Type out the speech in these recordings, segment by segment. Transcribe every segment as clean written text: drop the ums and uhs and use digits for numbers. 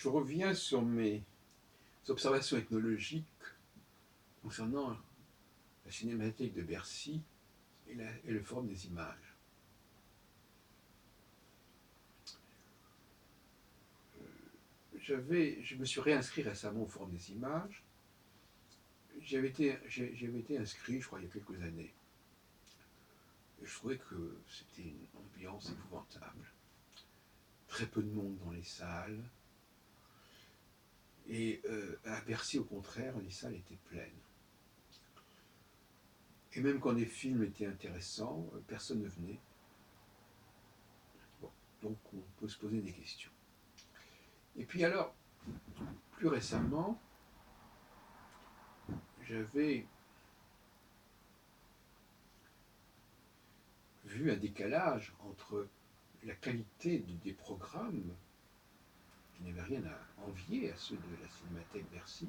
Je reviens sur mes observations ethnologiques concernant la Cinémathèque de Bercy et le Forum des images. Je me suis réinscrit récemment au Forum des images. J'avais été inscrit, je crois, il y a quelques années. Et je trouvais que c'était une ambiance épouvantable. Très peu de monde dans les salles. Et à Bercy, au contraire, les salles étaient pleines. Et même quand les films étaient intéressants, personne ne venait. Bon, donc on peut se poser des questions. Et puis alors, plus récemment, j'avais vu un décalage entre la qualité des programmes, qui n'avaient rien à envier à ceux de la Cinémathèque Bercy,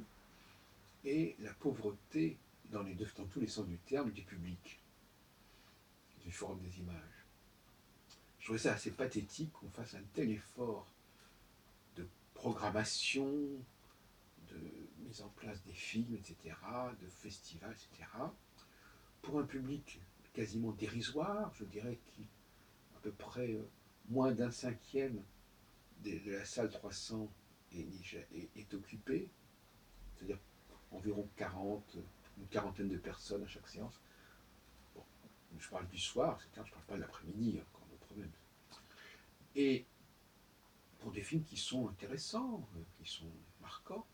et la pauvreté, dans tous les sens du terme, du public, du Forum des images. Je trouvais ça assez pathétique qu'on fasse un tel effort de programmation, de mise en place des films, etc., de festivals, etc., pour un public quasiment dérisoire, je dirais qu'à peu près moins d'un cinquième de la salle 300 est occupée, c'est-à-dire environ 40, une quarantaine de personnes à chaque séance. Bon, je parle du soir, etc., je ne parle pas de l'après-midi, encore un autre problème. Et pour des films qui sont intéressants, qui sont marquants,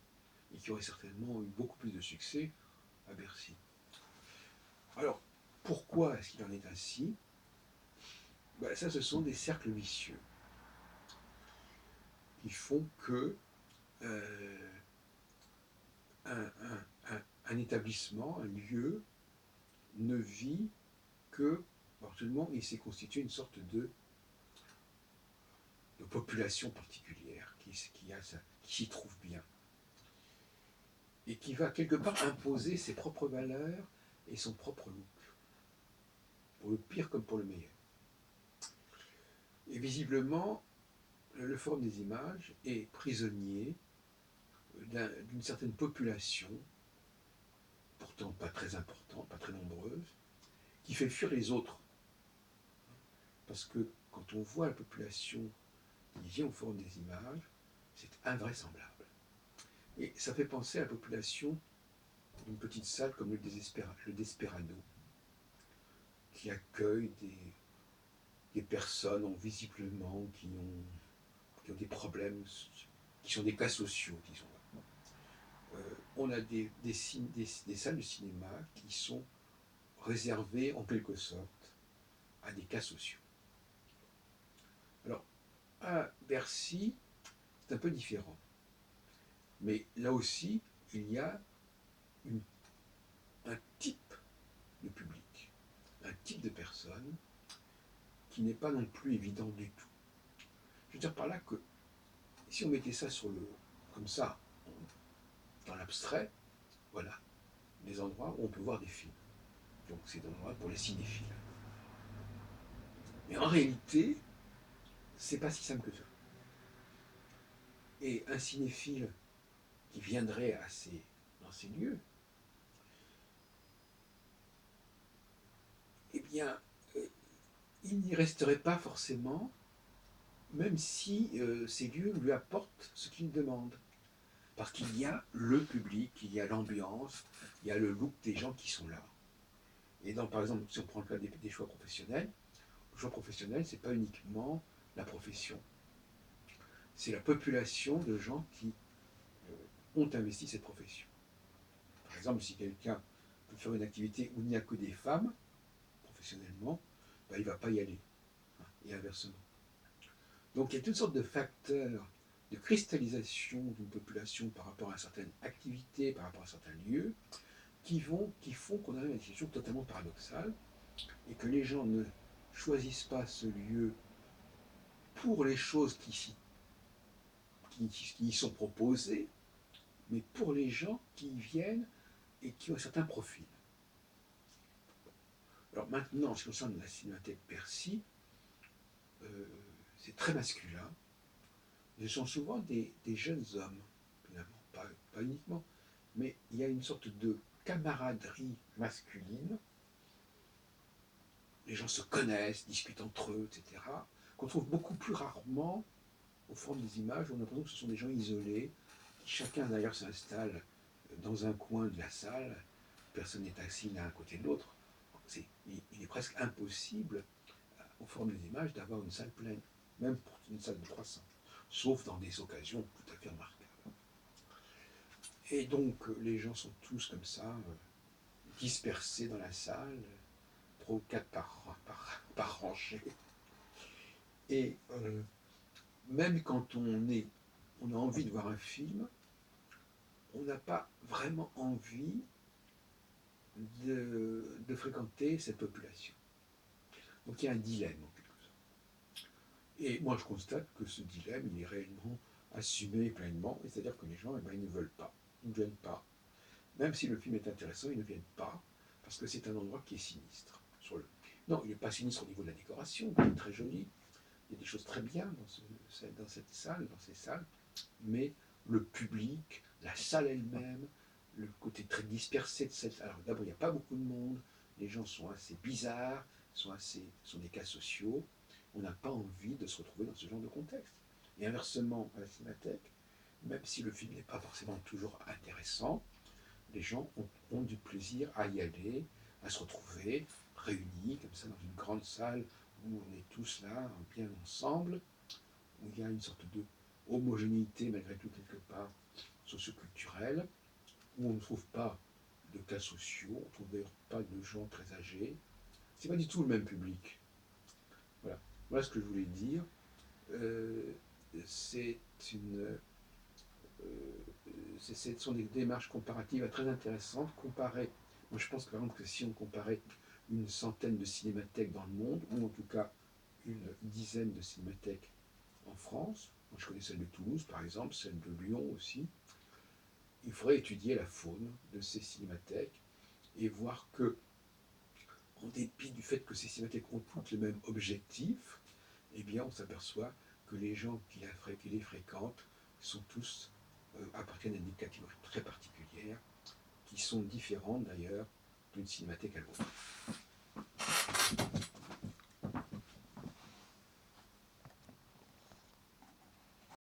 et qui auraient certainement eu beaucoup plus de succès à Bercy. Alors, pourquoi est-ce qu'il en est ainsi? Ben, ça, ce sont des cercles vicieux qui font que un établissement, un lieu, ne vit que absolument, il s'est constitué une sorte de population particulière qui s'y trouve bien et qui va quelque part imposer ses propres valeurs et son propre look, pour le pire comme pour le meilleur. Et visiblement, le Forum des images est prisonnier d'une certaine population, pourtant pas très importante, pas très nombreuse, qui fait fuir les autres. Parce que quand on voit la population qui vient au Forum des images, c'est invraisemblable. Et ça fait penser à la population d'une petite salle comme le Desperado, qui accueille des personnes visiblement qui ont des problèmes, qui sont des cas sociaux, disons. On a des salles de cinéma qui sont réservées en quelque sorte à des cas sociaux. Alors, à Bercy, c'est un peu différent. Mais là aussi, il y a un type de public, un type de personne qui n'est pas non plus évident du tout. Je veux dire par là que si on mettait ça comme ça, dans l'abstrait, voilà, des endroits où on peut voir des films. Donc c'est des endroits pour les cinéphiles. Mais en réalité, c'est pas si simple que ça. Et un cinéphile qui viendrait dans ces lieux, eh bien, il n'y resterait pas forcément, même si ces lieux lui apportent ce qu'il demande. Parce qu'il y a le public, il y a l'ambiance, il y a le look des gens qui sont là. Et donc, par exemple, si on prend le cas des choix professionnels, le choix professionnel, ce n'est pas uniquement la profession. C'est la population de gens qui ont investi cette profession. Par exemple, si quelqu'un peut faire une activité où il n'y a que des femmes, professionnellement, ben, il ne va pas y aller. Et inversement. Donc il y a toutes sortes de facteurs de cristallisation d'une population par rapport à certaines activités, par rapport à certains lieux, qui font qu'on arrive à une situation totalement paradoxale, et que les gens ne choisissent pas ce lieu pour les choses qui y sont proposées, mais pour les gens qui y viennent et qui ont un certain profil. Alors maintenant, en ce qui concerne la Cinémathèque Bercy, c'est très masculin. Ce sont souvent des jeunes hommes, finalement, pas uniquement, mais il y a une sorte de camaraderie masculine. Les gens se connaissent, discutent entre eux, etc., qu'on trouve beaucoup plus rarement au fond des images. On a l'impression que ce sont des gens isolés, qui chacun d'ailleurs s'installe dans un coin de la salle, personne n'est assis l'un à côté de l'autre. Il est presque impossible, au fond des images, d'avoir une salle pleine, même pour une salle de 300, sauf dans des occasions tout à fait remarquables. Et donc, les gens sont tous comme ça, dispersés dans la salle, 3 ou 4 par rangée. Et même quand on a envie de voir un film, on n'a pas vraiment envie de fréquenter cette population. Donc il y a un dilemme en quelque sorte. Et moi je constate que ce dilemme, il est réellement assumé pleinement, c'est-à-dire que les gens, ils ne veulent pas, ils ne viennent pas. Même si le film est intéressant, ils ne viennent pas, parce que c'est un endroit qui est sinistre. Non, il n'est pas sinistre au niveau de la décoration, qui est très joli. Il y a des choses très bien dans cette salle, dans ces salles, mais le public, la salle elle-même, le côté très dispersé de cette salle. Alors d'abord, il n'y a pas beaucoup de monde, les gens sont assez bizarres, sont des cas sociaux. On n'a pas envie de se retrouver dans ce genre de contexte. Et inversement, à la Cinémathèque, même si le film n'est pas forcément toujours intéressant, les gens ont du plaisir à y aller, à se retrouver réunis comme ça dans une grande salle où on est tous là, bien ensemble, où il y a une sorte de homogénéité malgré tout quelque part socioculturelle, où on ne trouve pas de cas sociaux, on ne trouve d'ailleurs pas de gens très âgés. C'est pas du tout le même public. Voilà, voilà ce que je voulais dire. Euh, c'est une, ce sont des démarches comparatives très intéressantes. Moi je pense que, par exemple, que si on comparait une centaine de cinémathèques dans le monde, ou en tout cas une dizaine de cinémathèques en France, moi je connais celle de Toulouse par exemple, celle de Lyon aussi, il faudrait étudier la faune de ces cinémathèques et voir que, en dépit du fait que ces cinémathèques ont toutes le même objectif, eh bien on s'aperçoit que les gens qui les fréquentent sont tous appartiennent à des catégories très particulières, qui sont différentes d'ailleurs d'une cinémathèque à l'autre.